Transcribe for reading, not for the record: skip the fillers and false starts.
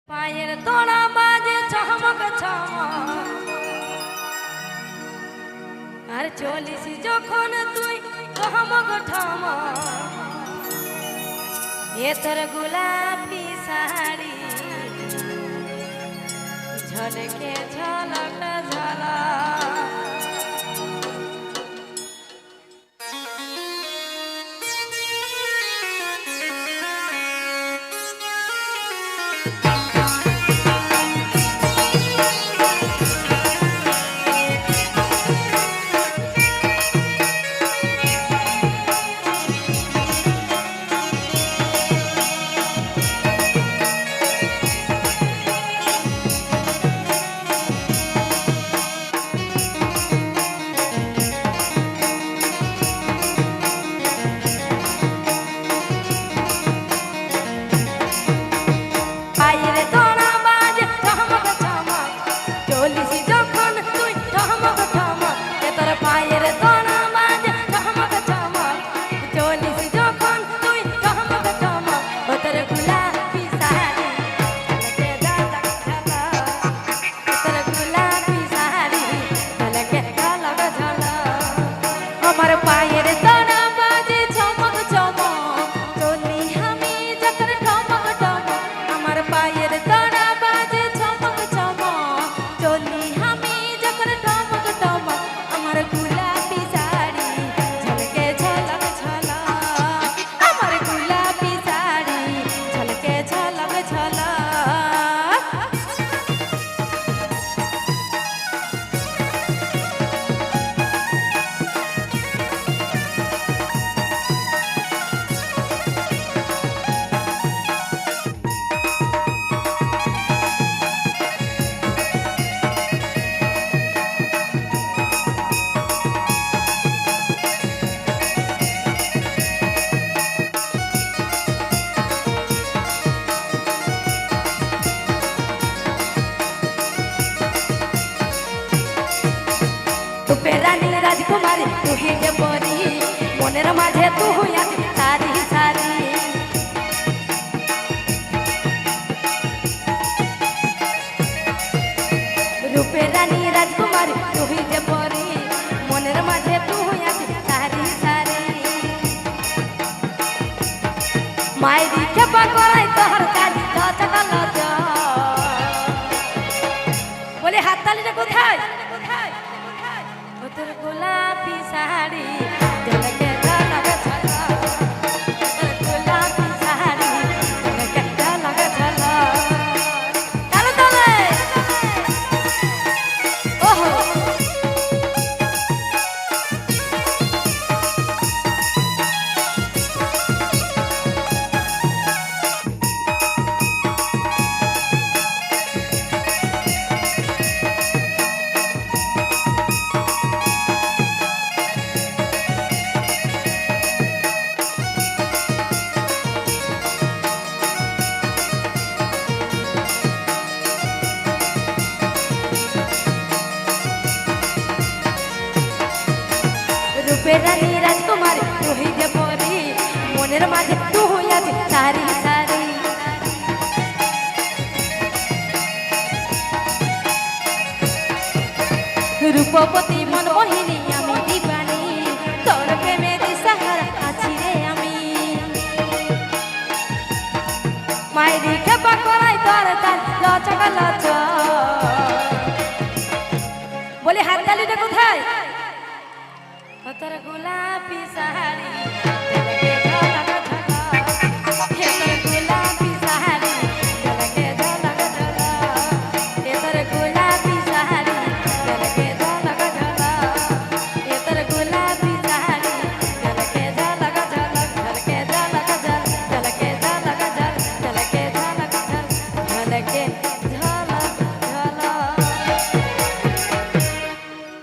পায়ের তোড়া বাজে চমক চমক, আর চলিস যখন তুই চমক ঠমক, এ তোর গোলাপি শাড়ি ঝলকে ঝলক ঝলক। আমার পায়ের তোড়া বাজে চমক চমক, চলি আমি যখন ঠমক ঠমক। আমার পায়ের তোড়া বাজে চমক চমক, চলি আমি যখন ঠমক ঠমক। আমার গোলাপি শাড়ি ঝলকে ঝলক ঝলক, আমার গোলাপি শাড়ি ঝলকে ঝলক ঝলক। রানী রাজকুমারী তুই যে পরি, মনের মাঝে তুই আছিস সারি সারি। রূপে রানী রাজকুমারী তুই যে পরি, মনের মাঝে তুই আছিস সারি সারি। মায়েরি খেপা করাই তোর কাজ লচকা লচ, বলে হাততালিটা কোথায়? তোর গোলাপি শাড়ি ঝলকে ঝলক ঝলক, তোর গোলাপি শাড়ি ঝলকে ঝলক ঝলক। তালে তালে ওহো রানী রাজকুমারী তুই যে পরি, মনের মাঝে তুই আছিস সারি সারি। রূপবতী মনমোহিনী আমি দিবানি, তোর প্রেমে দিশাহারা আছি রে আমি। মায়েরি খেপা করাই তোর তার লচকা লচ, বলি হাততালিটা কোথায়? তোর গোলাপি শাড়ি